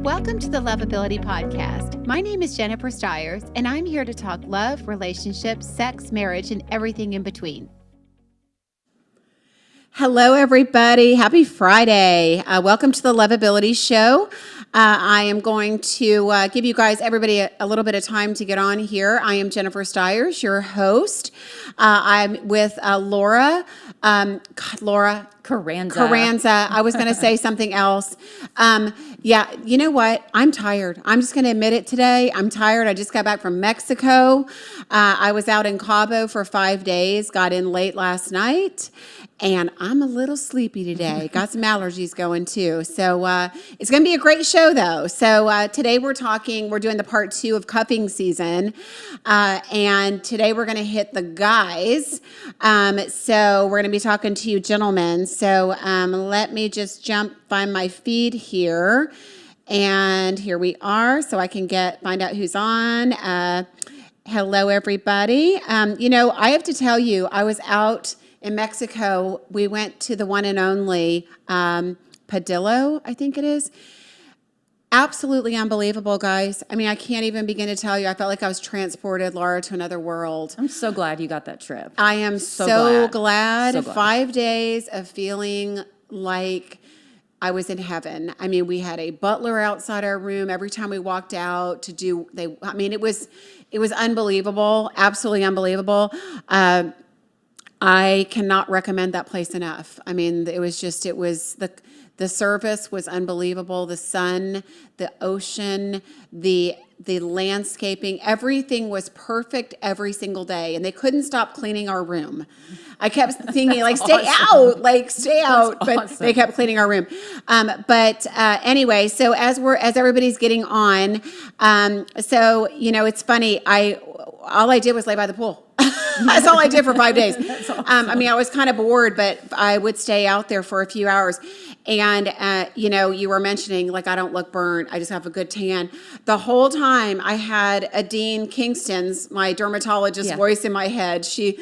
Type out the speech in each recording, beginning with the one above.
Welcome to the Loveability Podcast. My name is Jennifer Stiers, and I'm here to talk love, relationships, sex, marriage, and everything in between. Hello, everybody. Happy Friday. Welcome to the Loveability Show. I am going to give you guys, everybody, a little bit of time to get on here. I am Jennifer Stiers, your host. I'm with Laura. Laura Charanza. I was going to say something else. Yeah, you know what? I'm tired. I'm just going to admit it today. I'm tired. I just got back from Mexico. I was out in Cabo for 5 days, got in late last night, and I'm a little sleepy today. Got some allergies going too. So it's going to be a great show though. So today we're doing the part 2 of cuffing season. And today we're going to hit the guys. So we're going to be talking to you gentlemen. So let me just find my feed here. And here we are. So I can find out who's on. Hello, everybody. I have to tell you, I was out in Mexico. We went to the one and only Padillo, I think it is. Absolutely unbelievable, guys. I mean, I can't even begin to tell you. I felt like I was transported, Laura, to another world. I'm so glad you got that trip. I am so glad. So glad. 5 days of feeling like I was in heaven. I mean, we had a butler outside our room every time we walked out it was unbelievable, absolutely unbelievable. I cannot recommend that place enough. I mean, the service was unbelievable. The sun, the ocean, the landscaping, everything was perfect every single day. And they couldn't stop cleaning our room. I kept thinking, stay out. But awesome. They kept cleaning our room. Anyway, so as everybody's getting on, it's funny. All I did was lay by the pool. That's all I did for 5 days. Awesome. I was kind of bored, but I would stay out there for a few hours. And, you were mentioning, I don't look burnt. I just have a good tan. The whole time I had Dean Kingston's, my dermatologist voice in my head. She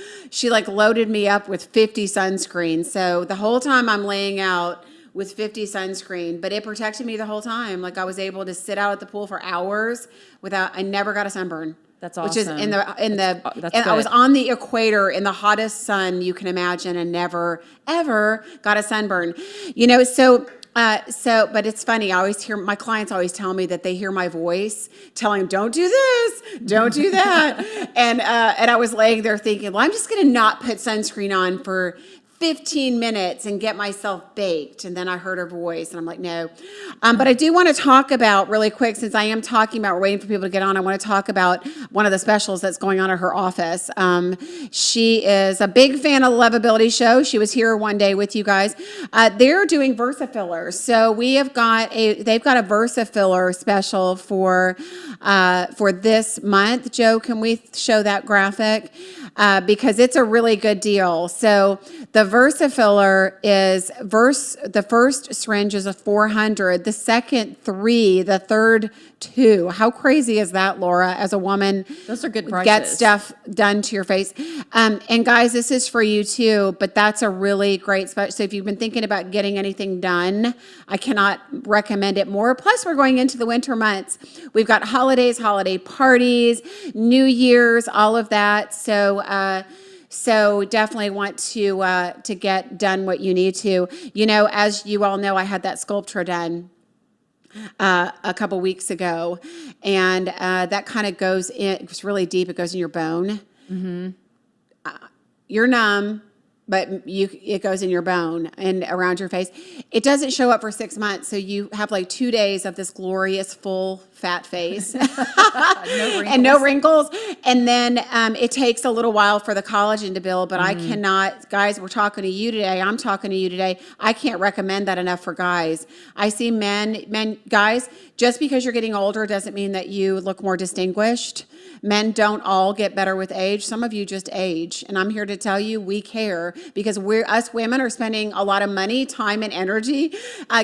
loaded me up with 50 sunscreen. So the whole time I'm laying out with 50 sunscreen, but it protected me the whole time. I was able to sit out at the pool for hours I never got a sunburn. That's awesome. Which is I was on the equator in the hottest sun you can imagine and never, ever got a sunburn. But it's funny. I always hear my clients always tell me that they hear my voice telling them, don't do this, don't do that. and I was laying there thinking, well, I'm just going to not put sunscreen on for 15 minutes and get myself baked. And then I heard her voice and I'm like, no. But I do want to talk about really quick, since I am talking about, we're waiting for people to get on. I want to talk about one of the specials that's going on at her office. She is a big fan of the Loveability Show. She was here one day with you guys. They're doing Versa fillers. So they've got a Versa filler special for this month. Joe, can we show that graphic? Because it's a really good deal. So the Versa filler is the first syringe is a 400, the second 3, the third 2. How crazy is that, Laura? As a woman, those are good prices. Get stuff done to your face. And guys, this is for you too. But that's a really great spot. So if you've been thinking about getting anything done, I cannot recommend it more. Plus, we're going into the winter months. We've got holidays, holiday parties, New Year's, all of that. So definitely want to get done what you need to. As you all know, I had that sculpture done a couple weeks ago, and that kind of goes in. It's really deep. It goes in your bone. Mm-hmm. You're numb, but it goes in your bone and around your face. It doesn't show up for 6 months, so you have 2 days of this glorious full fat face no wrinkles. And then it takes a little while for the collagen to build, but I cannot, guys, we're talking to you today. I'm talking to you today. I can't recommend that enough for guys. I see guys, just because you're getting older doesn't mean that you look more distinguished. Men don't all get better with age. Some of you just age. And I'm here to tell you, we care. because us women are spending a lot of money, time, and energy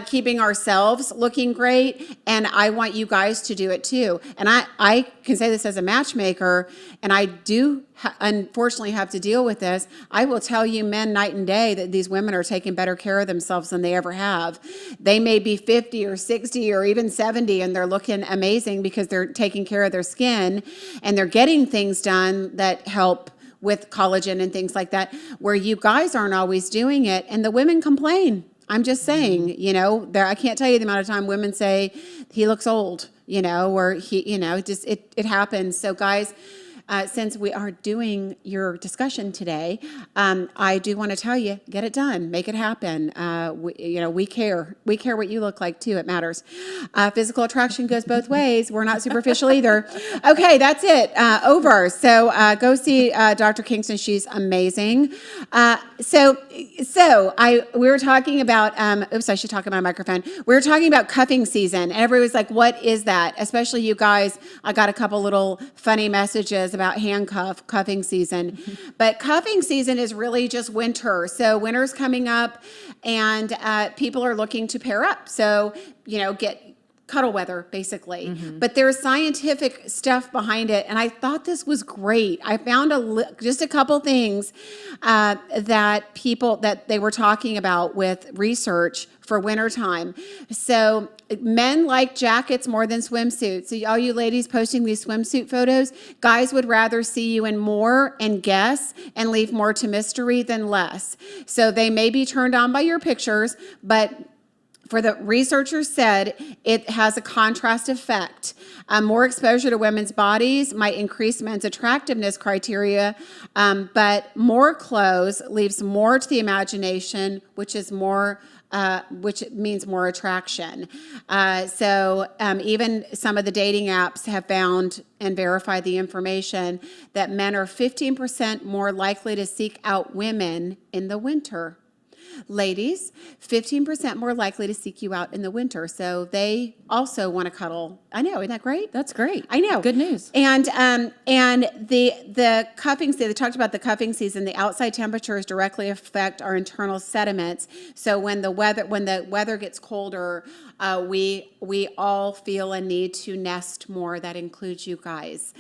keeping ourselves looking great. And I want you guys to do it too. And I can say this as a matchmaker, and I do unfortunately have to deal with this. I will tell you, men, night and day, that these women are taking better care of themselves than they ever have. They may be 50 or 60 or even 70, and they're looking amazing because they're taking care of their skin and they're getting things done that help with collagen and things like that, where you guys aren't always doing it, and the women complain. I'm just saying, I can't tell you the amount of time women say he looks old, or he, just it happens. So guys, since we are doing your discussion today, I do want to tell you, get it done, make it happen. We care. We care what you look like too. It matters. Physical attraction goes both ways. We're not superficial either. Okay, that's it. Over. So go see Dr. Kingston. She's amazing. We were talking about. Oops, I should talk about my microphone. We were talking about cuffing season, and everybody was like, "What is that?" Especially you guys. I got a couple little funny messages about cuffing season. But cuffing season is really just winter. So winter's coming up, and people are looking to pair up. So, get cuddle weather, basically. Mm-hmm. But there's scientific stuff behind it, and I thought this was great. I found just a couple things that they were talking about with research for wintertime. So men like jackets more than swimsuits. So all you ladies posting these swimsuit photos, guys would rather see you in more and guess and leave more to mystery than less. So they may be turned on by your pictures, but for the researchers said it has a contrast effect. More exposure to women's bodies might increase men's attractiveness criteria, but more clothes leaves more to the imagination, which means more attraction. So even some of the dating apps have found and verified the information that men are 15% more likely to seek out women in the winter. Ladies, 15% more likely to seek you out in the winter. So they also want to cuddle. I know, isn't that great? That's great. I know. Good news. And the cuffing season, they talked about the cuffing season, the outside temperatures directly affect our internal sediments. So when the weather gets colder, we all feel a need to nest more. That includes you guys.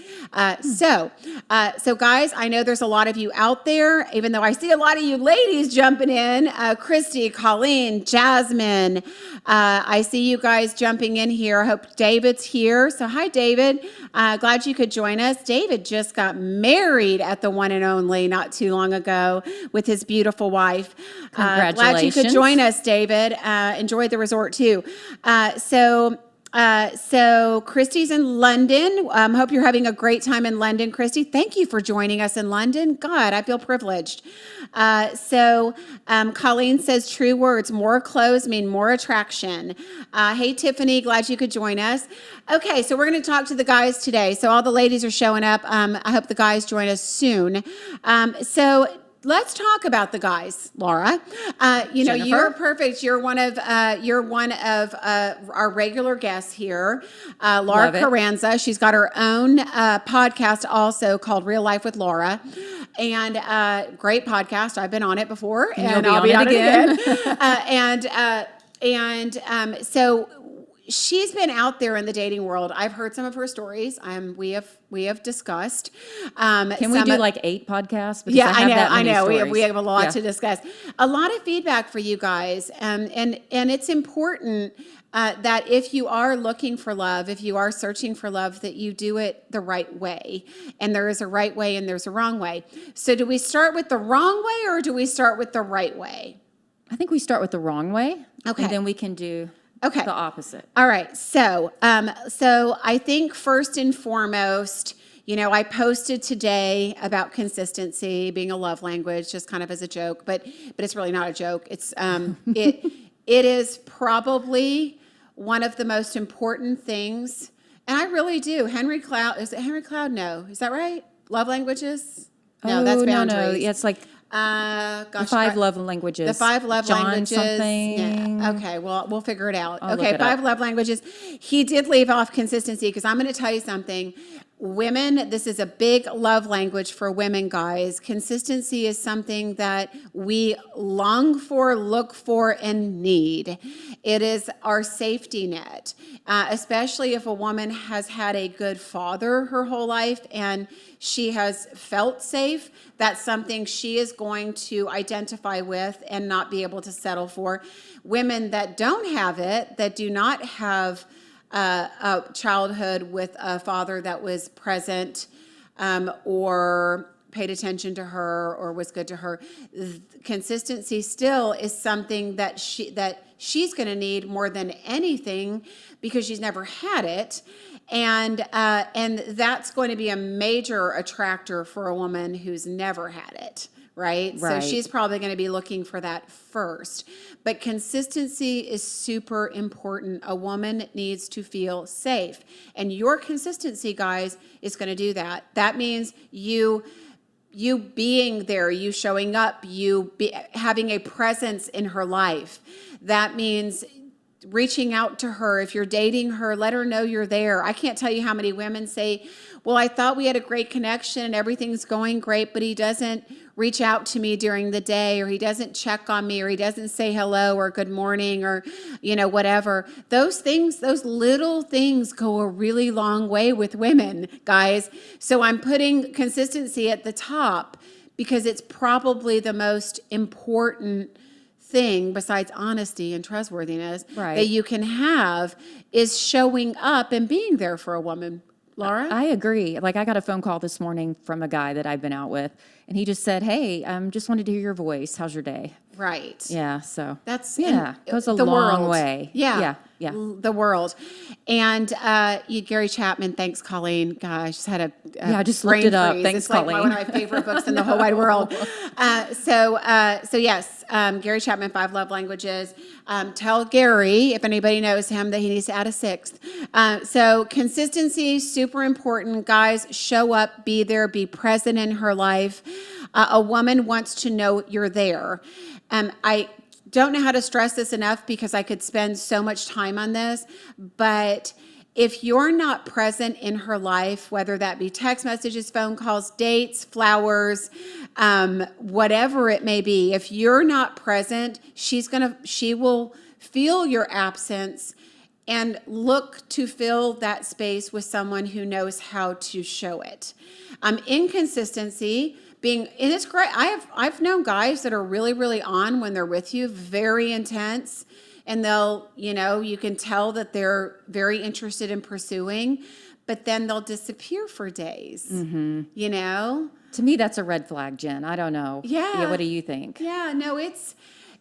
So guys, I know there's a lot of you out there, even though I see a lot of you ladies jumping in. Christy, Colleen, Jasmine. I see you guys jumping in here. I hope David's here. So hi, David. Glad you could join us. David just got married at the one and only not too long ago with his beautiful wife. Congratulations. Glad you could join us, David. Enjoy the resort too. So Christy's in London. Hope you're having a great time in London, Christy. Thank you for joining us in London. God, I feel privileged. Colleen says true words. More clothes mean more attraction. Hey, Tiffany, glad you could join us. Okay, so we're going to talk to the guys today. So all the ladies are showing up. I hope the guys join us soon. Let's talk about the guys, Laura. You're perfect. You're one of our regular guests here, Laura Charanza. She's got her own podcast also called Real Life with Laura, and great podcast. I've been on it before, and I'll be on it again. So she's been out there in the dating world. I've heard some of her stories. We have discussed. Can we do like 8 podcasts? Because yeah, I know. We have a lot to discuss. A lot of feedback for you guys, and it's important that if you are looking for love, if you are searching for love, that you do it the right way. And there is a right way and there's a wrong way. So do we start with the wrong way or do we start with the right way? I think we start with the wrong way. Okay. And then we can do the opposite. All right. So I think first and foremost, I posted today about consistency being a love language, just kind of as a joke, but it's really not a joke. It's it is probably one of the most important things, and I really do. Henry Cloud, is it Henry Cloud? No, is that right? Love languages? No, that's boundaries. No. Yeah, it's like the 5 love languages. The 5 love languages. Something. Yeah. Okay, well, we'll figure it out. I'll okay, look it 5 up. love languages. He did leave off consistency because I'm going to tell you something. women, this is a big love language for women, guys. Consistency is something that we long for, look for, and need. It is our safety net, especially if a woman has had a good father her whole life and she has felt safe. That's something she is going to identify with and not be able to settle for. Women that don't have it, that do not have a childhood with a father that was present or paid attention to her or was good to her, consistency still is something that she's going to need more than anything because she's never had it. And that's going to be a major attractor for a woman who's never had it. Right? So she's probably going to be looking for that first. But consistency is super important. A woman needs to feel safe. And your consistency, guys, is going to do that. That means you being there, you showing up, having a presence in her life. That means reaching out to her. If you're dating her, let her know you're there. I can't tell you how many women say, well, I thought we had a great connection and everything's going great, but he doesn't reach out to me during the day, or he doesn't check on me, or he doesn't say hello or good morning, or, whatever. Those things, those little things go a really long way with women, guys. So I'm putting consistency at the top because it's probably the most important thing besides honesty and trustworthiness that you can have is showing up and being there for a woman. Laura? I agree. Like, I got a phone call this morning from a guy that I've been out with, and he just said, hey, just wanted to hear your voice. How's your day? Right. Yeah, so. That's goes a long way. Yeah. The world. And Gary Chapman, thanks, Colleen. Gosh, just had a I just looked it up. Thanks, it's Colleen. Like one of my favorite books in the whole wide world. So yes, Gary Chapman, 5 Love Languages. Tell Gary, if anybody knows him, that he needs to add a 6th. So consistency, super important. Guys, show up, be there, be present in her life. A woman wants to know you're there. I don't know how to stress this enough because I could spend so much time on this, but if you're not present in her life, whether that be text messages, phone calls, dates, flowers, whatever it may be, if you're not present, she will feel your absence and look to fill that space with someone who knows how to show it. Inconsistency. And it's great. I've known guys that are really, really on when they're with you, very intense, and they'll, you can tell that they're very interested in pursuing, but then they'll disappear for days. Mm-hmm. To me, that's a red flag, Jen. I don't know. Yeah. What do you think? Yeah. No, it's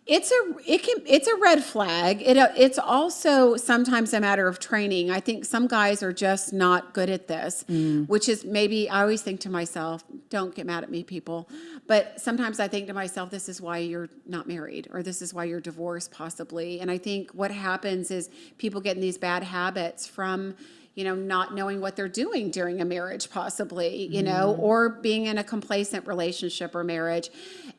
a red flag. It's also sometimes a matter of training. I think some guys are just not good at this, which is maybe, I always think to myself, don't get mad at me, people, but sometimes I think to myself, this is why you're not married, or this is why you're divorced possibly. And I think what happens is people get in these bad habits from not knowing what they're doing during a marriage, possibly, or being in a complacent relationship or marriage,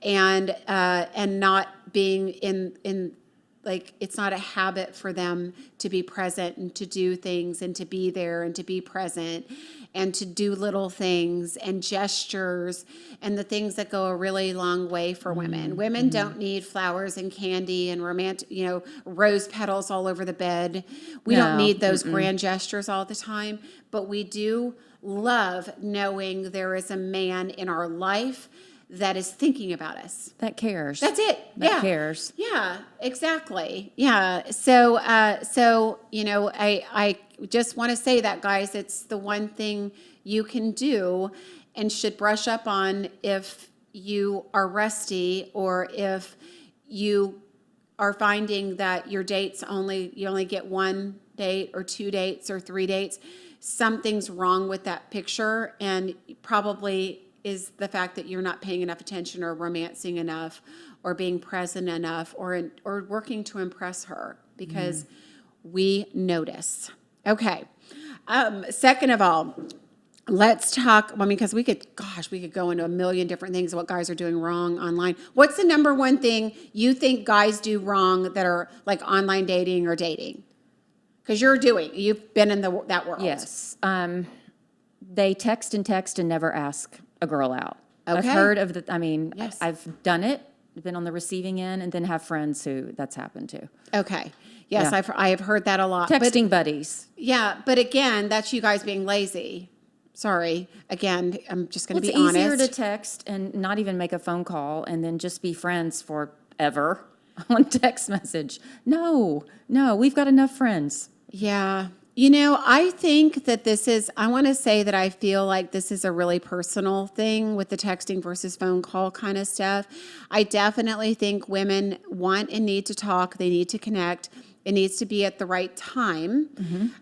and not being in like, it's not a habit for them to be present and to do things and to be there and to be present and to do little things and gestures and the things that go a really long way for women. Women don't need flowers and candy and romantic, rose petals all over the bed. We don't need those grand gestures all the time, but we do love knowing there is a man in our life that is thinking about us. That cares. That's it. That cares. Yeah, exactly. Yeah. So, I just want to say that, guys, it's the one thing you can do and should brush up on if you are rusty, or if you are finding that your dates you only get 1 date or 2 dates or 3 dates. Something's wrong with that picture, and probably is the fact that you're not paying enough attention or romancing enough or being present enough or working to impress her, because we notice. Okay. Second of all, let's talk, because we could go into a million different things of what guys are doing wrong online. What's the number one thing you think guys do wrong that are like online dating or dating? Because you've been in that world. Yes. they text and never ask a girl out. I've Okay. heard of Yes. I've done it, been on the receiving end, and then have friends who that's happened to. Okay. Yes, Yeah. I have heard that a lot. But Texting buddies. yeah, but again, that's you guys being lazy. Sorry. Again, I'm just going to It's be honest. easier to text and not even make a phone call and then just be friends forever on text message. No, we've got enough friends. Yeah. I think that I want to say that I feel like this is a really personal thing with the texting versus phone call kind of stuff. I definitely think women want and need to talk. They need to connect. It needs to be at the right time.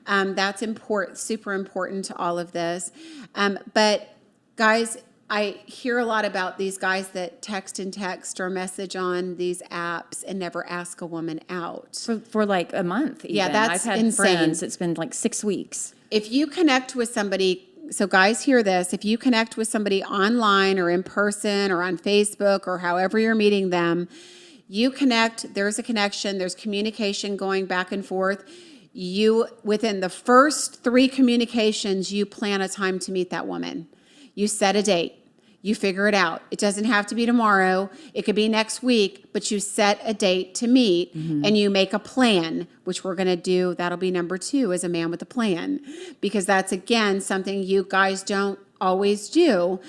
That's important, super important to all of this. But guys, I hear a lot about these guys that text or message on these apps and never ask a woman out. For like a month. Yeah, even. that's I've had insane. friends. It's been like 6 weeks. If you connect with somebody, so guys, hear this. If you connect with somebody online or in person or on Facebook or however you're meeting them, you connect, there's a connection, there's communication going back and forth. Within the first 3 communications, you plan a time to meet that woman. You set a date. You figure it out. It doesn't have to be tomorrow. It could be next week, but you set a date to meet and you make a plan, which we're going to do. That'll be number 2, is a man with a plan, because that's, again, something you guys don't always do.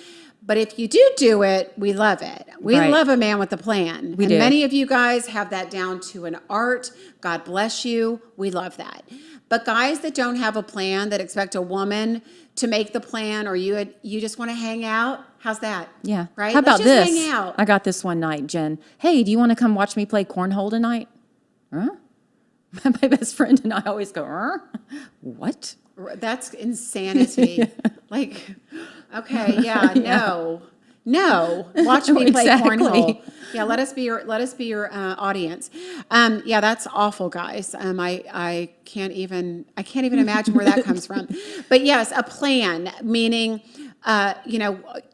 But if you do it, we love it. We Right. love a man with a plan. We and do. many of you guys have that down to an art. God bless you. We love that. But guys that don't have a plan, that expect a woman to make the plan, or you just want to hang out, how's that? Yeah. Right? How about Let's just this? hang out. I got this one night, Jen. Hey, do you want to come watch me play cornhole tonight? Huh? My best friend and I always go, what? That's insanity. Like, okay, yeah, no. Watch me play Exactly. cornhole. Yeah, let us be your audience. Yeah, that's awful, guys. I can't even imagine where that comes from. But yes, a plan, meaning,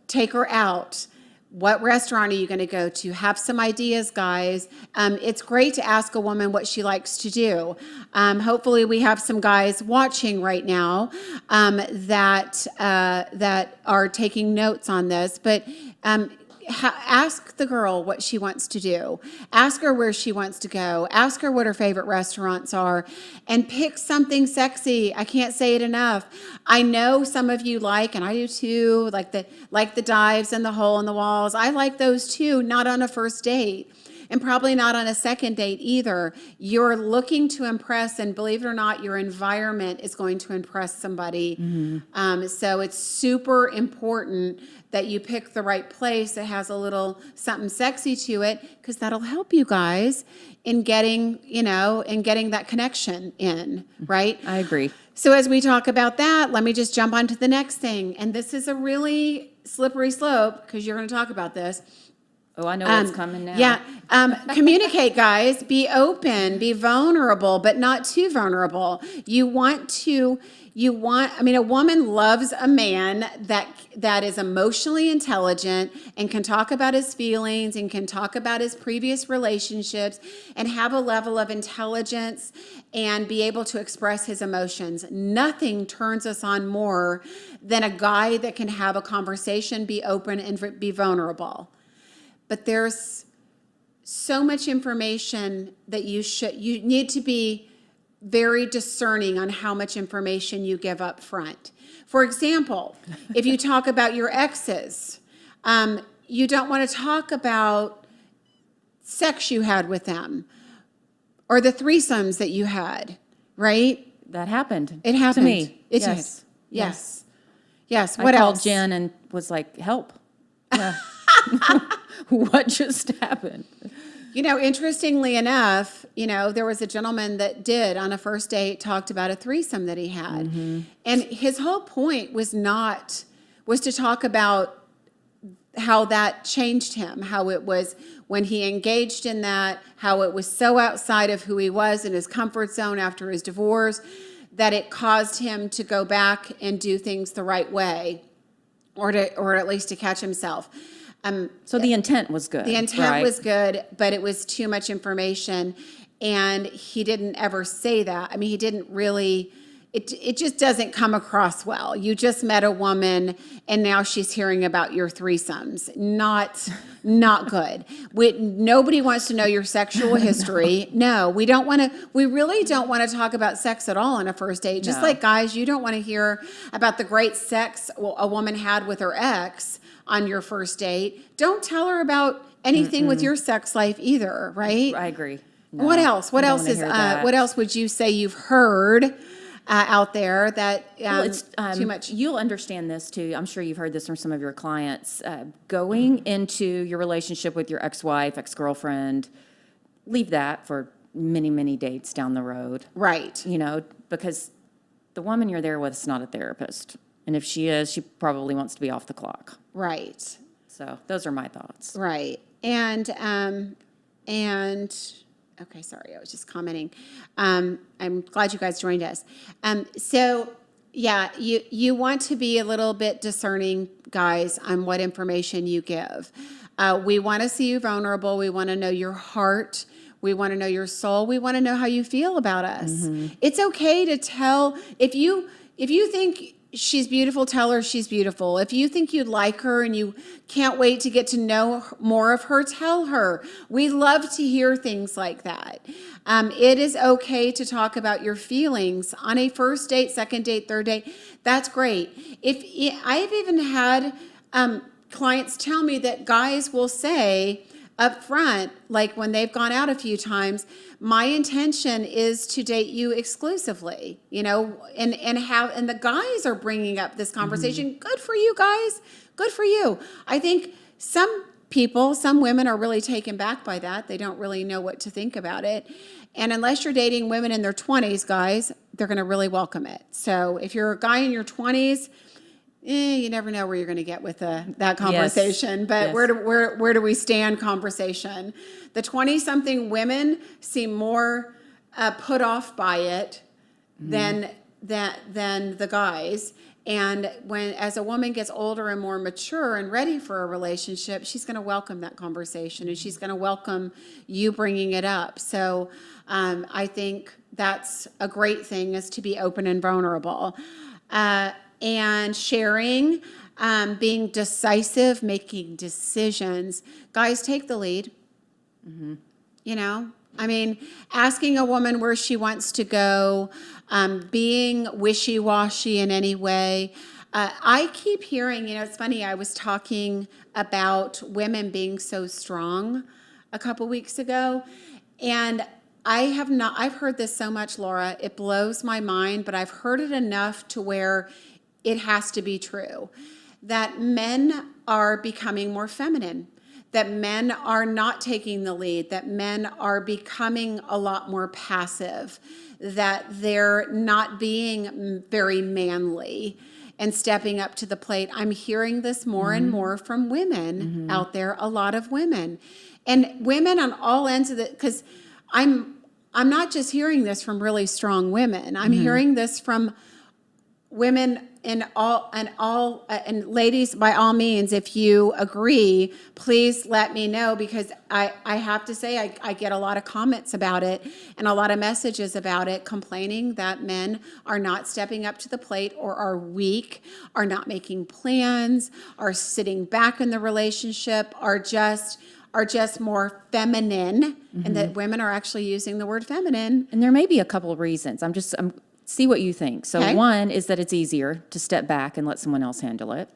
take her out. What restaurant are you going to go to? Have some ideas, guys. It's great to ask a woman what she likes to do. Hopefully, we have some guys watching right now that are taking notes on this. But ask the girl what she wants to do. Ask her where she wants to go. Ask her what her favorite restaurants are, and pick something sexy. I can't say it enough. I know some of you like, and I do too, like the dives and the hole in the walls. I like those too, not on a first date. And probably not on a second date either. You're looking to impress, and believe it or not, your environment is going to impress somebody. So it's super important that you pick the right place that has a little something sexy to it, because that'll help you guys in getting that connection in, right? I agree. So as we talk about that, let me just jump on to the next thing. And this is a really slippery slope, because you're going to talk about this. Oh, I know what's coming now. Yeah. Communicate, guys. Be open. Be vulnerable, but not too vulnerable. A woman loves a man that is emotionally intelligent and can talk about his feelings and can talk about his previous relationships and have a level of intelligence and be able to express his emotions. Nothing turns us on more than a guy that can have a conversation, be open, and be vulnerable. But there's so much information that you need to be very discerning on how much information you give up front. For example, if you talk about your exes, you don't want to talk about sex you had with them or the threesomes that you had, right? That happened. It happened. To me. It Yes. did. Yes. I What called else? Jen and was like, help. What just happened? Interestingly enough, there was a gentleman that did on a first date talked about a threesome that he had. And his whole point was to talk about how that changed him, how it was when he engaged in that, how it was so outside of who he was in his comfort zone after his divorce, that it caused him to go back and do things the right way, or at least to catch himself. So the intent was good. The intent right? was good, but it was too much information, and he didn't ever say that. I mean, he didn't really, it just doesn't come across well. You just met a woman and now she's hearing about your threesomes. Not good. Nobody wants to know your sexual history. No, we really don't want to talk about sex at all on a first date. Just No. like guys, you don't want to hear about the great sex a woman had with her ex on your first date. Don't tell her about anything with your sex life either, right? I agree. No, What else? What I don't else wanna is? hear that. What else would you say you've heard out there that Well, it's too much? You'll understand this too. I'm sure you've heard this from some of your clients. Going into your relationship with your ex-wife, ex-girlfriend, leave that for many, many dates down the road. Right. You know, because the woman you're there with is not a therapist, and if she is, she probably wants to be off the clock. Right. So those are my thoughts. Right. And okay, sorry, I was just commenting. I'm glad you guys joined us. So yeah, you want to be a little bit discerning, guys, on what information you give. We want to see you vulnerable. We want to know your heart. We want to know your soul. We want to know how you feel about us. It's okay to tell if you think she's beautiful, tell her she's beautiful. If you think you'd like her and you can't wait to get to know more of her, tell her. We love to hear things like that. It is okay to talk about your feelings on a first date, second date, third date. That's great. I've even had clients tell me that guys will say up front, like when they've gone out a few times, my intention is to date you exclusively, you know, and the guys are bringing up this conversation. Good for you guys. Good for you. I think some women are really taken back by that. They don't really know what to think about it. And unless you're dating women in their 20s, guys, they're going to really welcome it. So if you're a guy in your 20s, you never know where you're going to get with that conversation. Yes. But Yes. where do we stand conversation? The 20-something women seem more put off by it than the guys. And as a woman gets older and more mature and ready for a relationship, she's going to welcome that conversation and she's going to welcome you bringing it up. So I think that's a great thing, is to be open and vulnerable. And sharing, being decisive, making decisions. Guys, take the lead. You know, I mean, asking a woman where she wants to go, being wishy-washy in any way. I keep hearing, you know, it's funny, I was talking about women being so strong a couple weeks ago, and I've heard this so much, Laura, it blows my mind, but I've heard it enough to where it has to be true, that men are becoming more feminine, that men are not taking the lead, that men are becoming a lot more passive, that they're not being very manly and stepping up to the plate. I'm hearing this more and more from women out there, a lot of women. And women on all ends of it, because I'm not just hearing this from really strong women. I'm hearing this from women and ladies, by all means, if you agree, please let me know, because I have to say I get a lot of comments about it and a lot of messages about it, complaining that men are not stepping up to the plate, or are weak, are not making plans, are sitting back in the relationship, are just more feminine, and that women are actually using the word feminine. And there may be a couple of reasons. See what you think. So Okay. one is that it's easier to step back and let someone else handle it.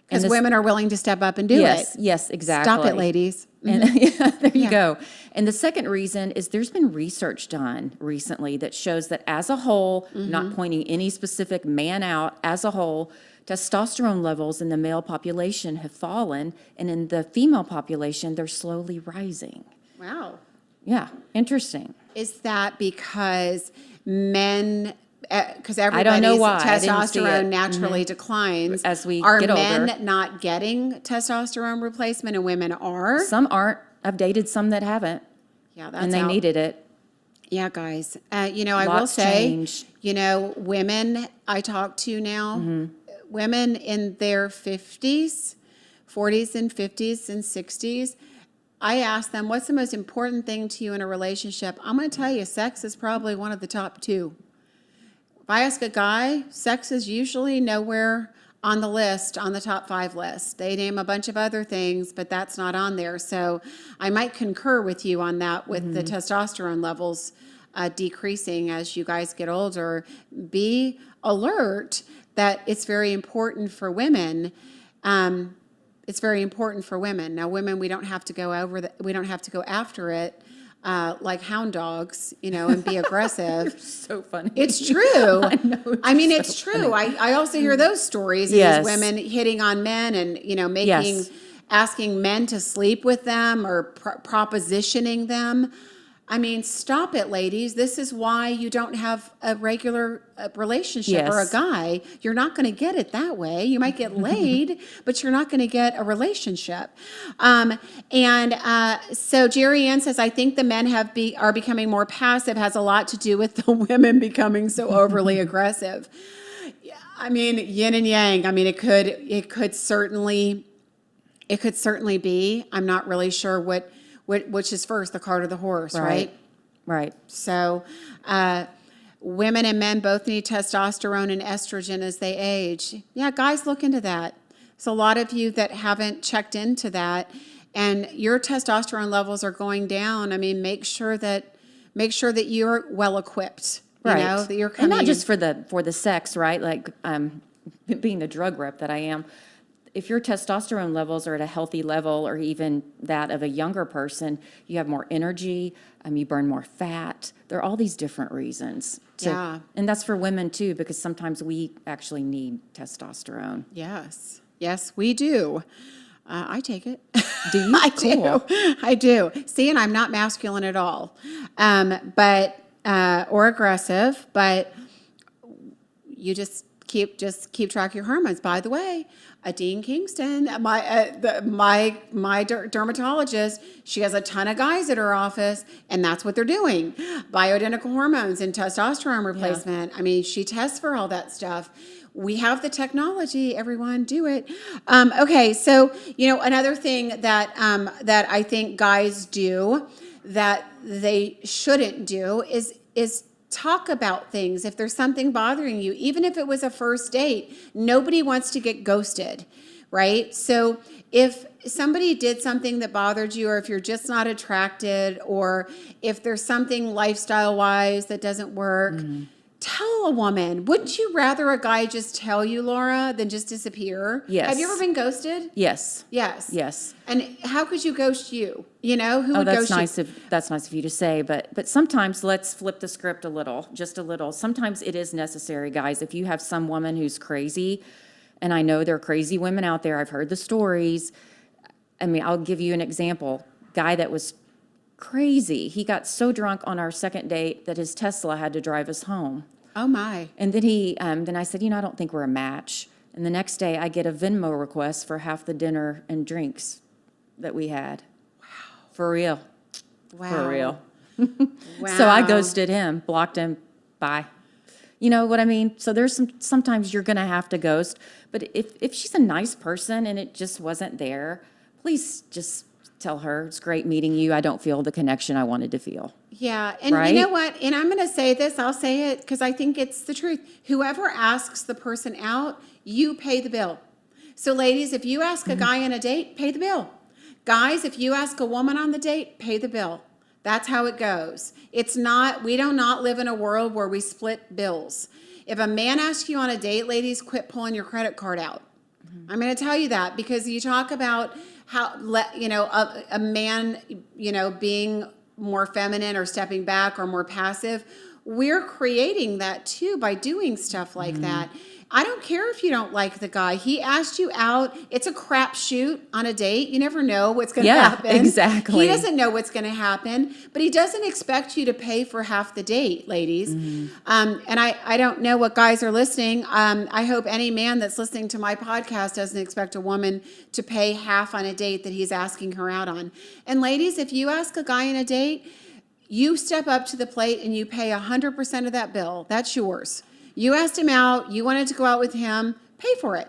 Because women are willing to step up and do it. Yes, exactly. Stop it, ladies. And yeah, there you go. And the second reason is there's been research done recently that shows that as a whole, not pointing any specific man out, as a whole, testosterone levels in the male population have fallen, and in the female population, they're slowly rising. Wow. Yeah, interesting. Is that because men, because I don't know everybody's why. I didn't see it. testosterone naturally declines, As we are get men older. not getting testosterone replacement and women are? Some aren't. I've dated some that haven't, Yeah, that's and they out. needed it. Yeah, guys. You know, I will Lots say, change. you know, women I talk to now, women in their 40s and 50s and 60s, I ask them, what's the most important thing to you in a relationship? I'm going to tell you, sex is probably one of the top two. If I ask a guy, sex is usually nowhere on the list, on the top 5 list. They name a bunch of other things, but that's not on there. So I might concur with you on that with the testosterone levels decreasing as you guys get older. Be alert that it's very important for women. It's very important for women. Now, women, we don't have to go after it like hound dogs, and be aggressive. So funny. It's true. I know. It's true. I also hear those stories of Yes. these women hitting on men and, Yes. asking men to sleep with them or propositioning them. I mean, stop it, ladies. This is why you don't have a regular relationship or a Yes. guy. You're not going to get it that way. You might get laid, but you're not going to get a relationship. So Jerry Ann says, I think the men are becoming more passive. Has a lot to do with the women becoming so overly aggressive. I mean, yin and yang. I mean, it could certainly be. I'm not really sure which is first, the cart or the horse, right? Right. So women and men both need testosterone and estrogen as they age. Yeah, guys, look into that. So a lot of you that haven't checked into that and your testosterone levels are going down, I mean, make sure that you're well equipped. Right. That you're and coming not just for the sex, right? Like being the drug rep that I am. If your testosterone levels are at a healthy level or even that of a younger person, you have more energy, you burn more fat. There are all these different reasons. Yeah. And that's for women too, because sometimes we actually need testosterone. Yes. Yes, we do. I take it. Do you? Cool. I do. See, and I'm not masculine at all, or aggressive, but you just keep track of your hormones. By the way, Dean Kingston, my dermatologist, she has a ton of guys at her office, and that's what they're doing: bioidentical hormones and testosterone replacement. Yeah. I mean, she tests for all that stuff. We have the technology. Everyone, do it. Okay, so another thing that I think guys do that they shouldn't do is talk about things. If there's something bothering you, even if it was a first date, nobody wants to get ghosted, right? So if somebody did something that bothered you, or if you're just not attracted, or if there's something lifestyle-wise that doesn't work, tell a woman. Wouldn't you rather a guy just tell you, Laura, than just disappear? Yes. Have you ever been ghosted? Yes. Yes. Yes. And how could you ghost you? Who would that's ghost you? That's nice of you to say, but sometimes let's flip the script just a little. Sometimes it is necessary, guys. If you have some woman who's crazy, and I know there are crazy women out there, I've heard the stories. I mean, I'll give you an example. Guy that was crazy. He got so drunk on our second date that his Tesla had to drive us home. Oh my. And then then I said, I don't think we're a match. And the next day I get a Venmo request for half the dinner and drinks that we had. Wow. For real. Wow. For real. Wow. So I ghosted him, blocked him, bye. You know what I mean? So there's sometimes you're going to have to ghost. But if she's a nice person and it just wasn't there, please just tell her, it's great meeting you. I don't feel the connection I wanted to feel. Yeah. And right? You know what? And I'm going to say this. I'll say it because I think it's the truth. Whoever asks the person out, you pay the bill. So ladies, if you ask a guy on a date, pay the bill. Guys, if you ask a woman on the date, pay the bill. That's how it goes. We do not live in a world where we split bills. If a man asks you on a date, ladies, quit pulling your credit card out. I'm going to tell you that because you talk about how, a man, being more feminine or stepping back or more passive. We're creating that too by doing stuff like that. I don't care if you don't like the guy. He asked you out. It's a crapshoot on a date. You never know what's going to happen. Exactly. He doesn't know what's going to happen, but he doesn't expect you to pay for half the date, ladies. And I don't know what guys are listening. I hope any man that's listening to my podcast doesn't expect a woman to pay half on a date that he's asking her out on. And ladies, if you ask a guy on a date, you step up to the plate and you pay 100% of that bill. That's yours. You asked him out. You wanted to go out with him. Pay for it.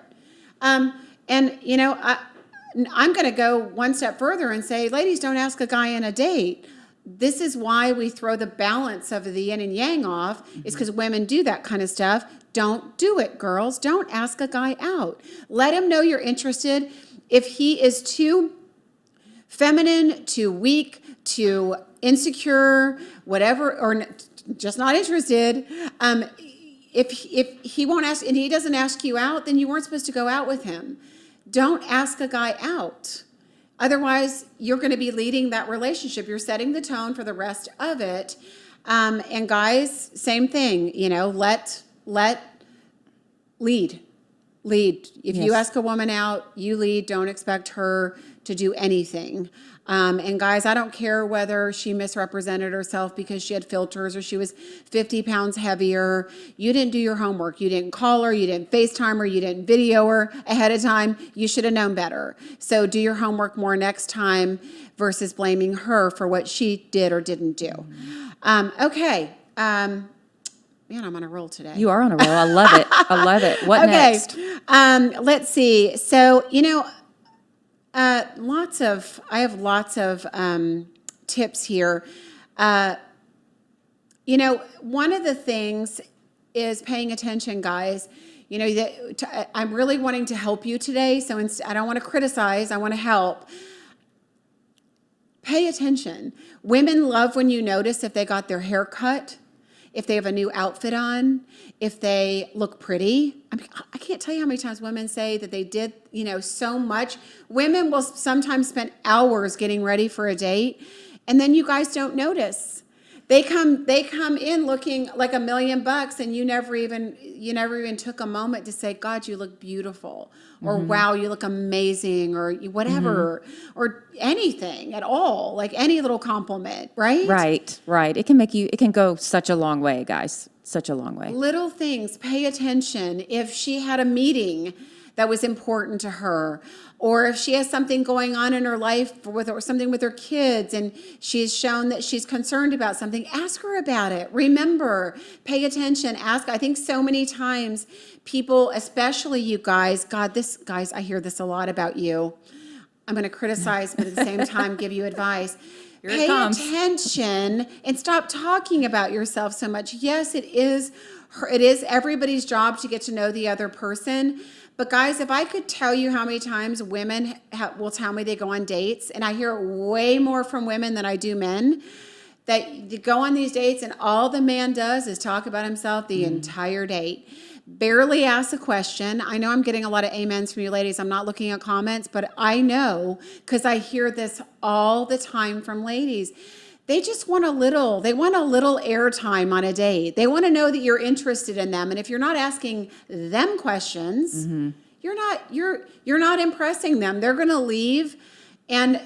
I'm going to go one step further and say, ladies, don't ask a guy on a date this is why we throw the balance of the yin and yang off, is because women do that kind of stuff. Don't do it, girls. Don't ask a guy out. Let him know you're interested. If he is too feminine, too weak, too insecure, whatever, or just not interested, if he won't ask and he doesn't ask you out, then you weren't supposed to go out with him. Don't ask a guy out. Otherwise, you're going to be leading that relationship. You're setting the tone for the rest of it. And guys, same thing. Let lead. If you ask a woman out, you lead. Don't expect her to do anything. And guys, I don't care whether she misrepresented herself because she had filters or she was 50 pounds heavier. You didn't do your homework. You didn't call her. You didn't FaceTime her. You didn't video her ahead of time. You should have known better. So do your homework more next time versus blaming her for what she did or didn't do. Okay. Man, I'm on a roll today. You are on a roll. I love it. I love it. What next? Let's see. So, I have lots of tips here. One of the things is paying attention, guys. I'm really wanting to help you today. So I don't want to criticize. I want to help. Pay attention. Women love when you notice if they got their hair cut, if they have a new outfit on, if they look pretty. I mean, I can't tell you how many times women say that they did, so much. Women will sometimes spend hours getting ready for a date, and then you guys don't notice. They come in looking like $1 million, and you never even took a moment to say, God, you look beautiful, or wow, you look amazing, or whatever, or anything at all, like any little compliment, right? Right. It can go such a long way, guys. Such a long way. Little things, pay attention. If she had a meeting that was important to her, or if she has something going on in her life or something with her kids and she's shown that she's concerned about something, ask her about it. Remember, pay attention, ask. I think so many times people, especially you guys, guys, I hear this a lot about you. I'm going to criticize, but at the same time, give you advice. Pay attention and stop talking about yourself so much. Yes, it is everybody's job to get to know the other person. But guys, if I could tell you how many times women will tell me they go on dates, and I hear it way more from women than I do men, that you go on these dates and all the man does is talk about himself the entire date. Barely ask a question. I know I'm getting a lot of amens from you ladies. I'm not looking at comments, but I know because I hear this all the time from ladies. They just want a little airtime on a date. They want to know that you're interested in them. And if you're not asking them questions, you're not impressing them. They're going to leave. And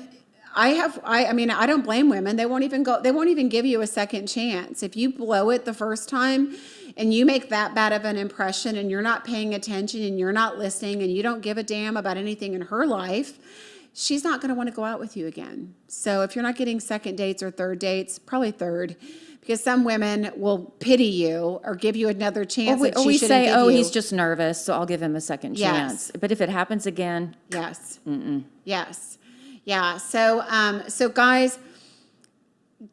I don't blame women. They won't even give you a second chance. If you blow it the first time and you make that bad of an impression and you're not paying attention and you're not listening and you don't give a damn about anything in her life, she's not going to want to go out with you again. So if you're not getting second dates or third dates, probably third, because some women will pity you or give you another chance. Or we say, he's just nervous, so I'll give him a second chance. But if it happens again, yes, yes, yeah. So guys,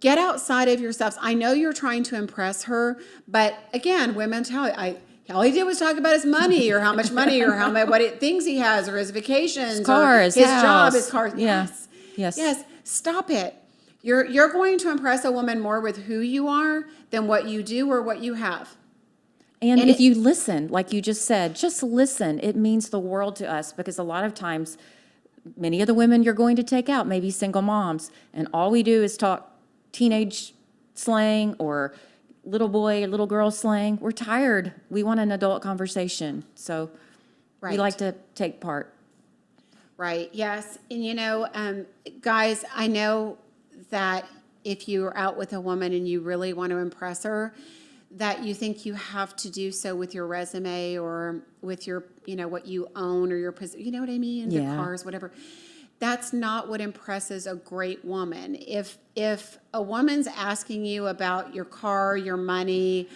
get outside of yourselves. I know you're trying to impress her, but again, women tell you, all he did was talk about his money or how much money or what things he has or his vacations, his car, or his job, his car. Yes. Stop it. You're going to impress a woman more with who you are than what you do or what you have. And if you listen, like you just said, just listen. It means the world to us because a lot of times, many of the women you're going to take out may be single moms, and all we do is talk teenage slang or little boy, little girl slang. We're tired. We want an adult conversation. So we like to take part. Right. Yes. And guys, I know that if you're out with a woman and you really want to impress her, that you think you have to do so with your resume or with your, what you own or your, you know what I mean? The cars, whatever. That's not what impresses a great woman. If a woman's asking you about your car, your money,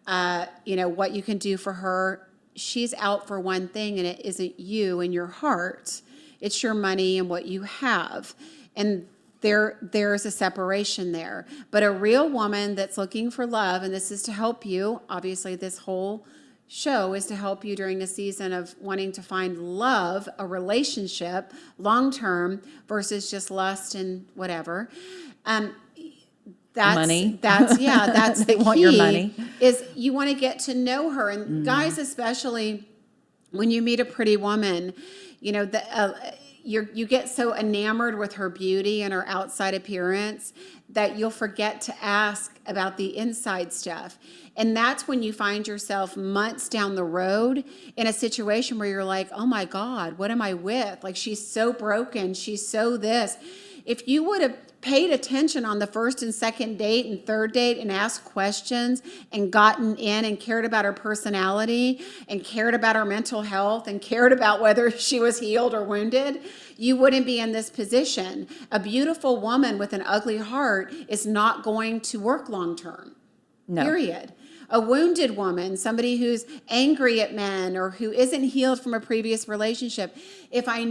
what you can do for her, she's out for one thing, and it isn't you and your heart. It's your money and what you have. And there's a separation there. But a real woman that's looking for love, and this is to help you, obviously this whole show is to help you during a season of wanting to find love, a relationship, long-term versus just lust and whatever. Money. That's They the want key, your money. is you want to get to know her. And guys, especially when you meet a pretty woman, you know, you get so enamored with her beauty and her outside appearance that you'll forget to ask about the inside stuff. And that's when you find yourself months down the road in a situation where you're like, oh my God, what am I with? Like, she's so broken. She's so this. If you would have paid attention on the first and second date and third date and asked questions and gotten in and cared about her personality and cared about her mental health and cared about whether she was healed or wounded, you wouldn't be in this position. A beautiful woman with an ugly heart is not going to work long term. No. Period. A wounded woman, somebody who's angry at men or who isn't healed from a previous relationship. If I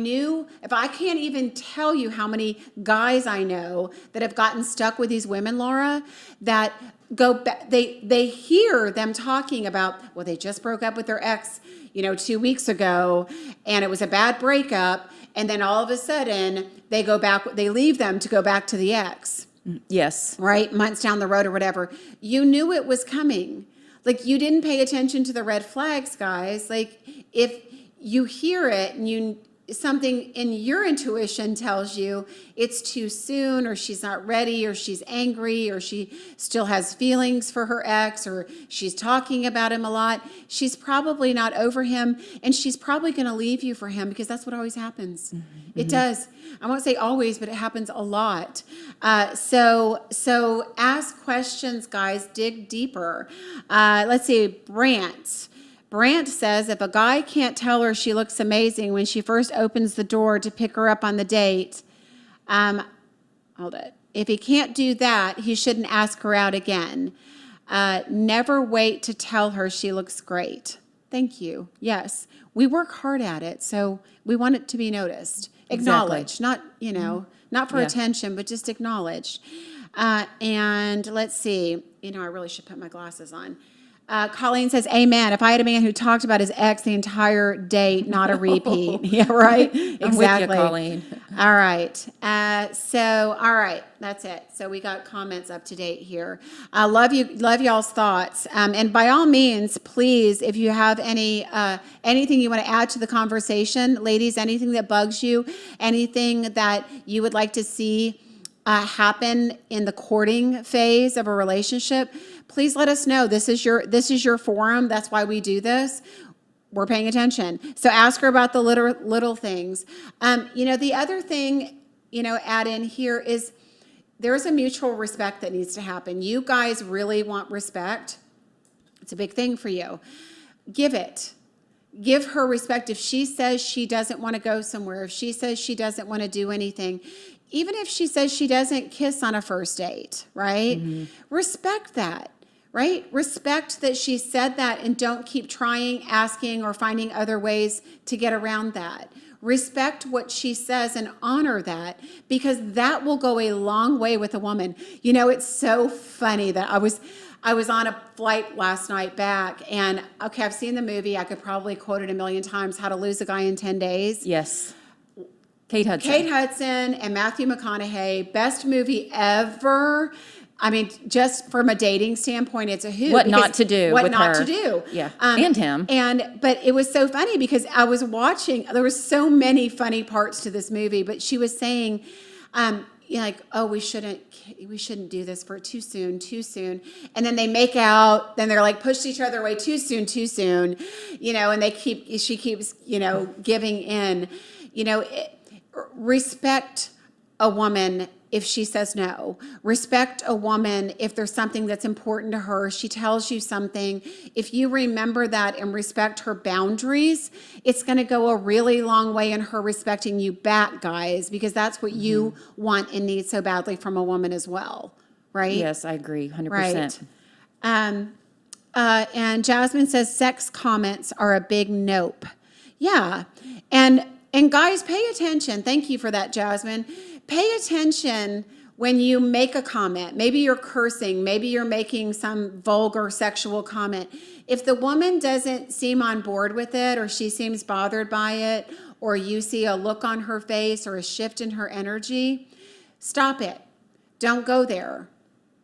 can't even tell you how many guys I know that have gotten stuck with these women, Laura, that go back, they hear them talking about, well, they just broke up with their ex, 2 weeks ago, and it was a bad breakup, and then all of a sudden they leave them to go back to the ex. Yes. Right? Months down the road or whatever. You knew it was coming. Like, you didn't pay attention to the red flags, guys. Like, if you hear it and something in your intuition tells you it's too soon, or she's not ready, or she's angry, or she still has feelings for her ex, or she's talking about him a lot, she's probably not over him, and she's probably going to leave you for him, because that's what always happens. Mm-hmm. It does. I won't say always, but it happens a lot. So ask questions, guys. Dig deeper. Let's see. Brant says, if a guy can't tell her she looks amazing when she first opens the door to pick her up on the date, hold it. If he can't do that, he shouldn't ask her out again. Never wait to tell her she looks great. Thank you. Yes, we work hard at it, so we want it to be noticed. Acknowledged, Exactly. not for attention, but just acknowledged. And let's see. I really should put my glasses on. Colleen says, amen. If I had a man who talked about his ex the entire date, not a repeat. Yeah, right? Exactly. I'm with you, Colleen. All right. All right. That's it. So we got comments up to date here. I love y'all's thoughts. And by all means, please, if you have anything you want to add to the conversation, ladies, anything that bugs you, anything that you would like to see happen in the courting phase of a relationship, please let us know. This is your forum. That's why we do this. We're paying attention. So ask her about the little things. The other thing, add in here is there's a mutual respect that needs to happen. You guys really want respect. It's a big thing for you. Give it. Give her respect. If she says she doesn't want to go somewhere, if she says she doesn't want to do anything, even if she says she doesn't kiss on a first date, right? Mm-hmm. Respect that, right? Respect that she said that, and don't keep trying, asking, or finding other ways to get around that. Respect what she says and honor that, because that will go a long way with a woman. It's so funny that I was on a flight last night back, and okay, I've seen the movie. I could probably quote it a million times, How to Lose a Guy in 10 Days. Yes. Kate Hudson and Matthew McConaughey, best movie ever. I mean, just from a dating standpoint, it's a hoot. What not to do with her. What not to do. Yeah, and him. But it was so funny because I was watching, there were so many funny parts to this movie, but she was saying, we shouldn't do this for too soon. And then they make out, then they're like push each other away too soon, and she keeps, giving in, respect a woman if she says no. Respect a woman if there's something that's important to her. She tells you something. If you remember that and respect her boundaries, it's going to go a really long way in her respecting you back, guys, because that's what you want and need so badly from a woman as well, right? Yes, I agree, 100%. Right. And Jasmine says sex comments are a big nope. Yeah. And guys, pay attention. Thank you for that, Jasmine. pay attention when you make a comment. Maybe you're cursing, maybe you're making some vulgar sexual comment. If the woman doesn't seem on board with it, or she seems bothered by it, or you see a look on her face or a shift in her energy, stop it. Don't go there.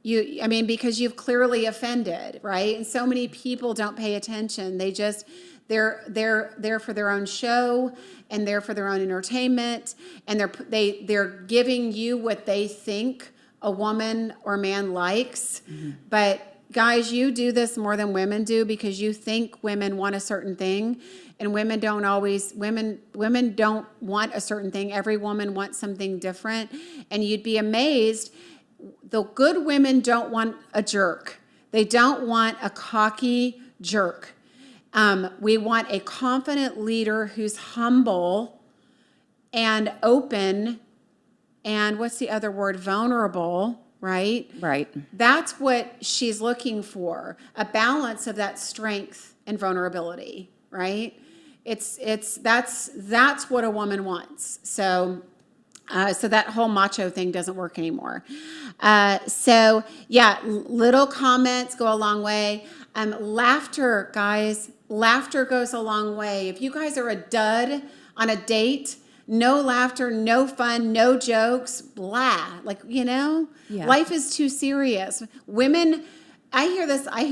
Because you've clearly offended, right? And so many people don't pay attention. They're there for their own show, and they're for their own entertainment, and they're giving you what they think a woman or man likes. But guys, you do this more than women do, because you think women want a certain thing, and women don't want a certain thing. Every woman wants something different, and you'd be amazed. The good women don't want a jerk. They don't want a cocky jerk. We want a confident leader who's humble and open, and what's the other word? Vulnerable, right? Right. That's what she's looking for, a balance of that strength and vulnerability, right? That's what a woman wants. So that whole macho thing doesn't work anymore. Little comments go a long way. Laughter, guys, laughter goes a long way. If you guys are a dud on a date, no laughter, no fun, no jokes, blah. Life is too serious. Women, I hear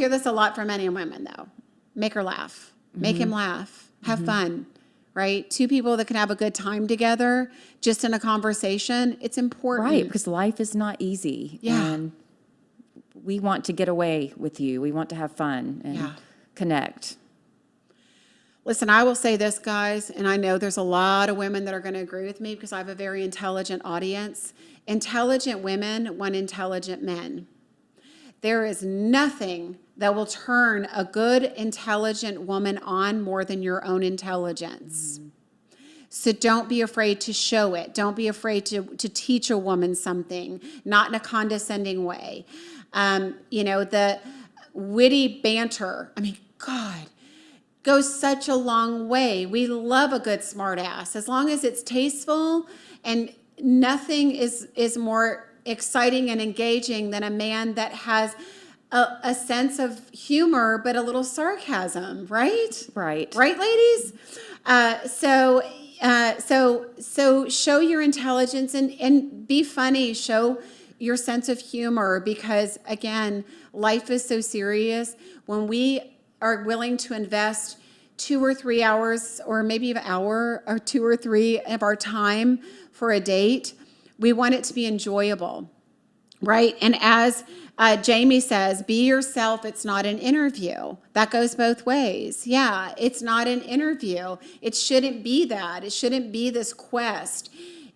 this a lot from men and women, though. Make her laugh. Make him laugh. Have fun. Right? Two people that can have a good time together just in a conversation, it's important. Right, because life is not easy. Yeah. And we want to get away with you. We want to have fun and connect. Listen, I will say this, guys, and I know there's a lot of women that are going to agree with me, because I have a very intelligent audience. Intelligent women want intelligent men. There is nothing that will turn a good, intelligent woman on more than your own intelligence. So don't be afraid to show it. Don't be afraid to teach a woman something, not in a condescending way. The witty banter, God, goes such a long way. We love a good smart ass, as long as it's tasteful, and nothing is more exciting and engaging than a man that has a sense of humor, but a little sarcasm, right? Right. Right, ladies? So show your intelligence and be funny. Show your sense of humor, because, again, life is so serious. When we are willing to invest 2 or 3 hours, or maybe an hour or 2 or 3 of our time for a date, we want it to be enjoyable, right? And as Jamie says, be yourself. It's not an interview. That goes both ways. Yeah, it's not an interview. It shouldn't be that. It shouldn't be this quest.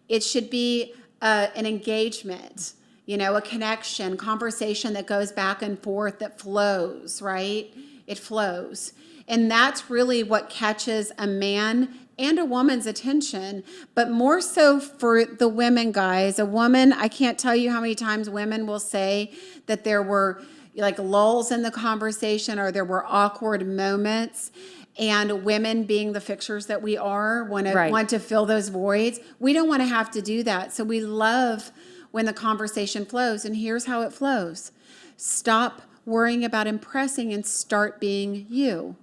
It should be an engagement, a connection, conversation that goes back and forth, that flows, right? It flows. And that's really what catches a man and a woman's attention, but more so for the women, guys. A woman, I can't tell you how many times women will say that there were lulls in the conversation, or there were awkward moments, and women, being the fixers that we are, want to fill those voids. We don't want to have to do that. So we love when the conversation flows, and here's how it flows. Stop worrying about impressing and start being you.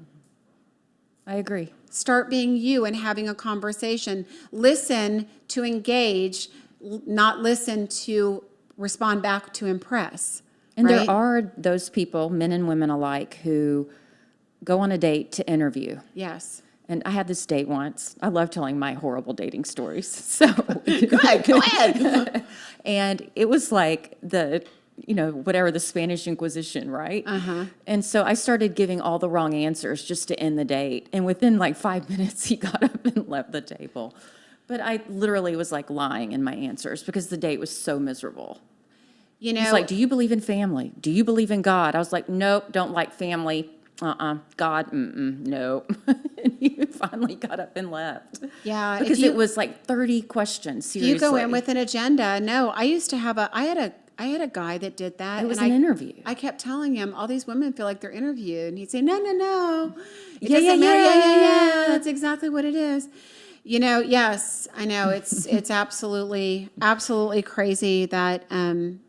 I agree. Start being you and having a conversation. Listen to engage, not listen to respond back to impress. And right? there are those people, men and women alike, who go on a date to interview. Yes. And I had this date once. I love telling my horrible dating stories. So go ahead. And it was like whatever, the Spanish Inquisition, right? Uh-huh. And so I started giving all the wrong answers just to end the date. And within 5 minutes, he got up and left the table. But I literally was lying in my answers, because the date was so miserable. He's like, do you believe in family? Do you believe in God? I was like, nope, don't like family. God, nope. And he finally got up and left. Yeah. Because it was 30 questions, seriously. You go in with an agenda. No, I used to have I had a guy that did that. It was an interview. I kept telling him, all these women feel like they're interviewed. And he'd say, no. It Yeah. doesn't matter. Yeah. That's exactly what it is. Yes, I know it's absolutely crazy that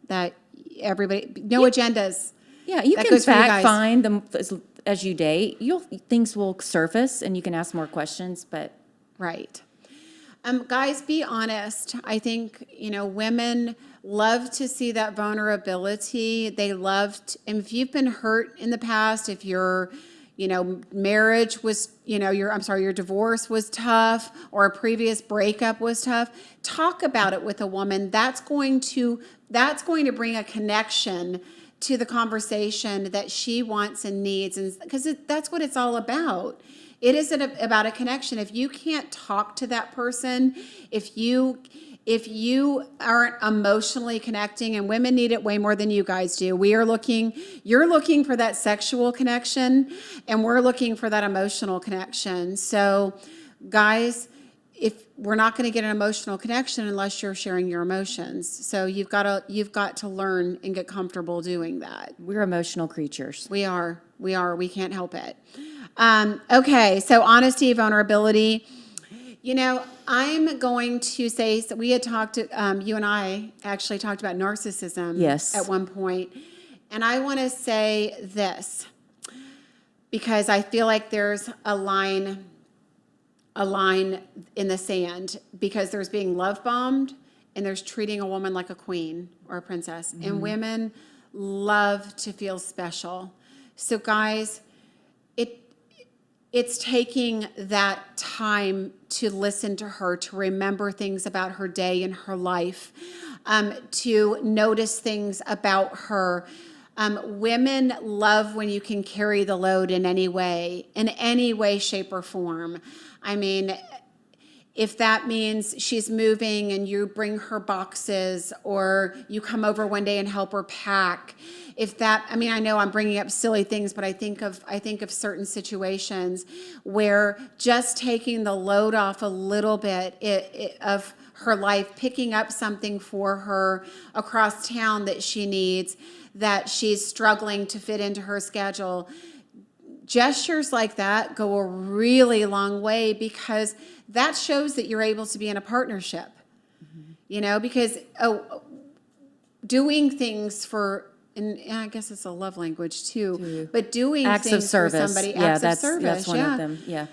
that everybody no agendas. Yeah, you That can goes for you fact guys. find them as you date. Things will surface, and you can ask more questions. But Right. Guys, be honest. I think, women love to see that vulnerability. They and if you've been hurt in the past, if your, marriage was, your divorce was tough or a previous breakup was tough, talk about it with a woman. That's going to bring a connection to the conversation that she wants and needs. And because that's what it's all about. It isn't about a connection. If you can't talk to that person, if you aren't emotionally connecting, and women need it way more than you guys do. You're looking for that sexual connection, and we're looking for that emotional connection. So, guys, if we're not going to get an emotional connection unless you're sharing your emotions. So you've got to learn and get comfortable doing that. we're emotional creatures. We are. We can't help it. Okay, so honesty, vulnerability. I'm going to say, so we had talked, you and I actually talked about narcissism Yes. at one point. And I want to say this, because I feel like there's a line in the sand, because there's being love bombed and there's treating a woman like a queen or a princess. And women love to feel special. So guys, it's taking that time to listen to her, to remember things about her day and her life, to notice things about her. Women love when you can carry the load in any way, shape, or form. I mean, if that means she's moving and you bring her boxes, or you come over one day and help her pack. I know I'm bringing up silly things, but I think of certain situations where just taking the load off a little bit of her life, picking up something for her across town that she needs, that she's struggling to fit into her schedule. Gestures like that go a really long way, because that shows that you're able to be in a partnership. Because doing things for, and I guess it's a love language too, but doing Acts of things service. for somebody, Yeah, acts of service. that's one of them. Yeah.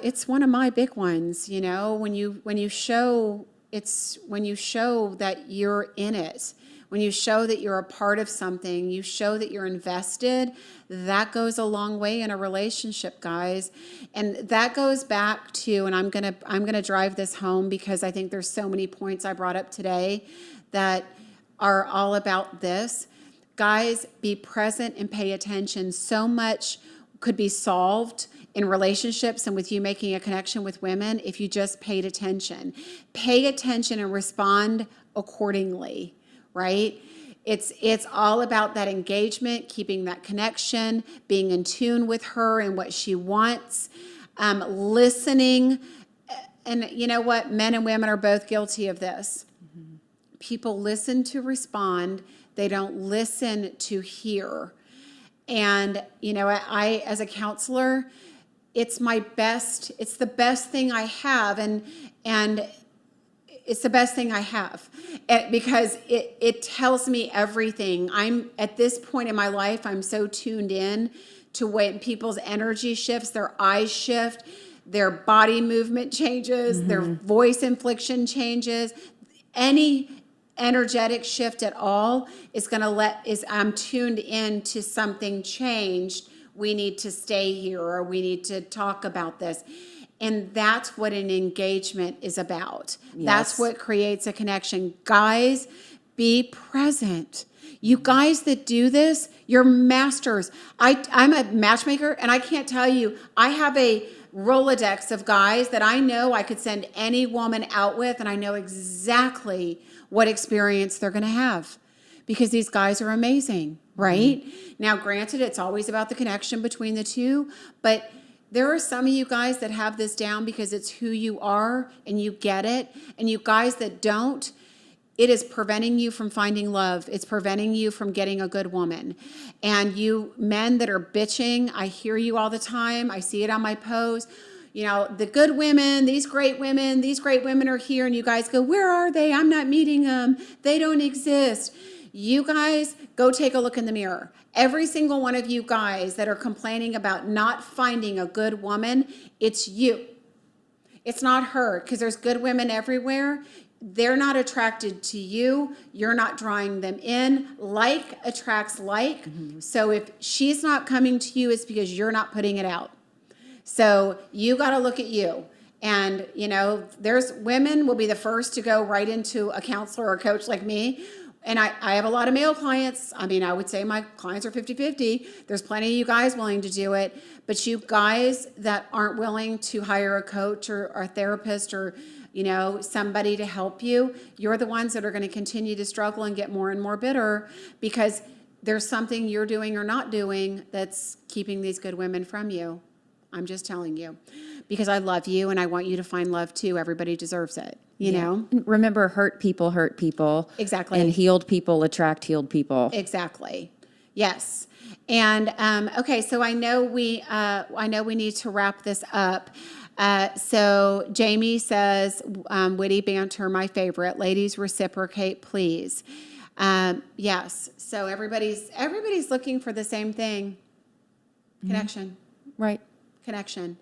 It's one of my big ones. When you show that you're in it, when you show that you're a part of something, you show that you're invested, that goes a long way in a relationship, guys. And that goes back to, and I'm gonna drive this home, because I think there's so many points I brought up today that are all about this. Guys, be present and pay attention. So much could be solved in relationships and with you making a connection with women if you just paid attention. Pay attention and respond accordingly, right? It's all about that engagement, keeping that connection, being in tune with her and what she wants, listening. And you know what? Men and women are both guilty of this. Mm-hmm. People listen to respond. They don't listen to hear. And, I, as a counselor, it's the best thing I have. And it's the best thing I have, because it tells me everything. I'm at this point in my life, I'm so tuned in to when people's energy shifts, their eyes shift, their body movement changes, their voice inflection changes. Any energetic shift at all I'm tuned in to something changed. We need to stay here, or we need to talk about this. And that's what an engagement is about. Yes. That's what creates a connection. Guys, be present. You guys that do this, you're masters. I'm a matchmaker, and I can't tell you, I have a Rolodex of guys that I know I could send any woman out with, and I know exactly what experience they're going to have, because these guys are amazing, right? Mm-hmm. Now, granted, it's always about the connection between the two, but there are some of you guys that have this down because it's who you are and you get it. And you guys that don't, it is preventing you from finding love. It's preventing you from getting a good woman. And you men that are bitching, I hear you all the time. I see it on my posts. the good women, these great women are here, and you guys go, where are they? I'm not meeting them. They don't exist. You guys go take a look in the mirror. Every single one of you guys that are complaining about not finding a good woman, it's you. It's not her, because there's good women everywhere. They're not attracted to you. You're not drawing them in. Like attracts like. Mm-hmm. So if she's not coming to you, it's because you're not putting it out. So you got to look at you. And, there's women will be the first to go right into a counselor or a coach like me. And I have a lot of male clients. I mean, I would say my clients are 50-50. There's plenty of you guys willing to do it. But you guys that aren't willing to hire a coach or a therapist or, somebody to help you, you're the ones that are going to continue to struggle and get more and more bitter because there's something you're doing or not doing that's keeping these good women from you. I'm just telling you. Because I love you and I want you to find love too. Everybody deserves it, you know? Remember, hurt people. Exactly. And healed people attract healed people. Exactly. Yes. And okay, so I know we need to wrap this up. So Jamie says, witty banter, my favorite. Ladies, reciprocate, please. Yes. So everybody's looking for the same thing. Connection. Right. Connection.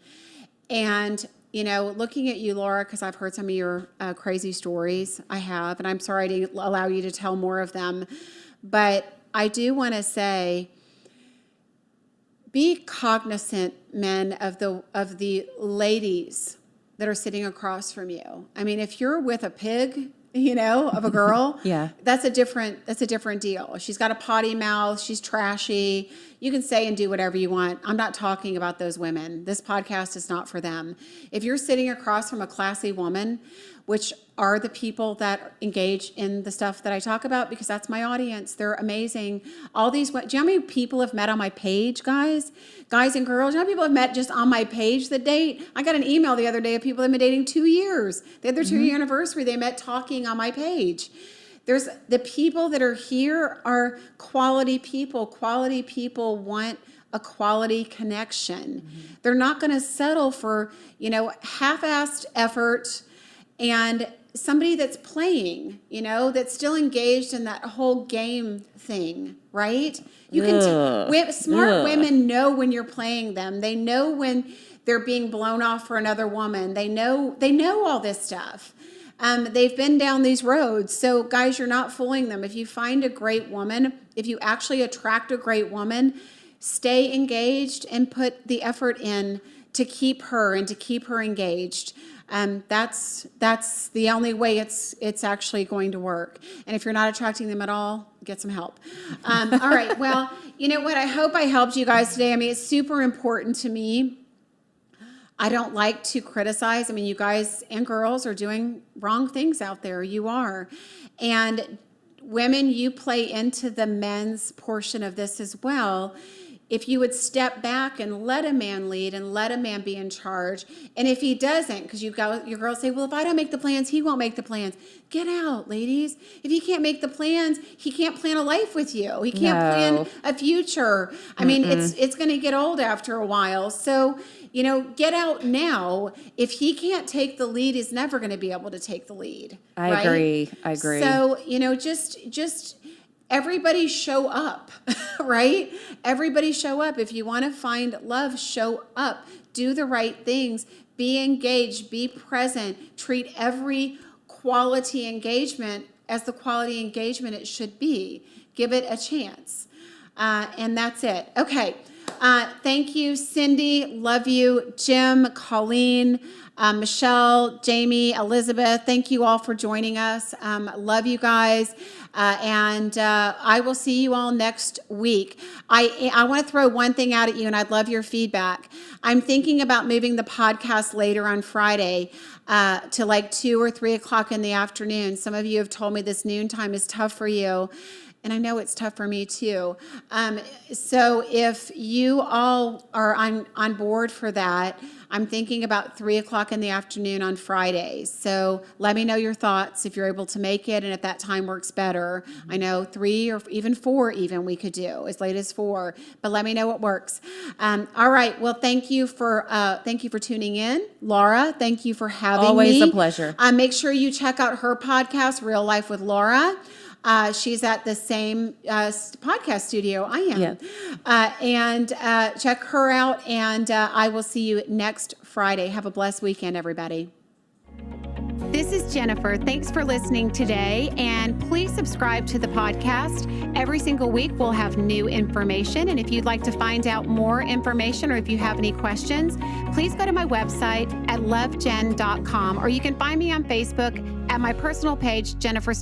And, looking at you, Laura, because I've heard some of your crazy stories. I have, and I'm sorry to allow you to tell more of them. But I do want to say, be cognizant, men, of the ladies that are sitting across from you. I mean, if you're with a pig, of a girl, yeah, that's a different deal. She's got a potty mouth. She's trashy. You can say and do whatever you want. I'm not talking about those women. This podcast is not for them. If you're sitting across from a classy woman, which are the people that engage in the stuff that I talk about, because that's my audience. They're amazing. All these, do you know how many people have met on my page, guys and girls? Do you know how many people have met just on my page that date? I got an email the other day of people that have been dating 2 years. They had their 2-year anniversary. They met talking on my page. There's the people that are here are quality people. Quality people want a quality connection. Mm-hmm. They're not going to settle for, half-assed effort and somebody that's playing, that's still engaged in that whole game thing, right? You can smart women know when you're playing them. They know when they're being blown off for another woman. They know all this stuff. They've been down these roads. So guys, you're not fooling them. If you find a great woman, if you actually attract a great woman, stay engaged and put the effort in to keep her and to keep her engaged. That's the only way it's actually going to work. And if you're not attracting them at all, get some help. All right. Well, you know what? I hope I helped you guys today. I mean, it's super important to me. I don't like to criticize. I mean, you guys and girls are doing wrong things out there. You are. And women, you play into the men's portion of this as well. If you would step back and let a man lead and let a man be in charge, and if he doesn't, because your girls say, well, if I don't make the plans, he won't make the plans. Get out, ladies. If he can't make the plans, he can't plan a life with you. He can't plan a future. I mean, it's going to get old after a while. So, get out now. If he can't take the lead, he's never going to be able to take the lead. I agree. So, just everybody show up, right? Everybody show up. If you want to find love, show up. Do the right things. Be engaged. Be present. Treat every quality engagement as the quality engagement it should be. Give it a chance. And that's it. Okay. Thank you, Cindy. Love you. Jim, Colleen, Michelle, Jamie, Elizabeth. Thank you all for joining us. Love you guys. And I will see you all next week. I want to throw one thing out at you, and I'd love your feedback. I'm thinking about moving the podcast later on Friday to like 2 or 3 o'clock in the afternoon. Some of you have told me this noon time is tough for you. And I know it's tough for me too. So if you all are on board for that, I'm thinking about 3:00 in the afternoon on Fridays. So let me know your thoughts if you're able to make it and if that time works better. I know 3 or even 4 even we could do as late as 4, but let me know what works. All right. Well, thank you for tuning in. Laura, thank you for having me. Always a pleasure. Make sure you check out her podcast, Real Life with Laura. She's at the same podcast studio I am. Yeah. And check her out, and I will see you next Friday. Have a blessed weekend, everybody. This is Jennifer. Thanks for listening today, and please subscribe to the podcast. Every single week we'll have new information, and if you'd like to find out more information or if you have any questions, please go to my website at lovejen.com, or you can find me on Facebook at my personal page, Jennifer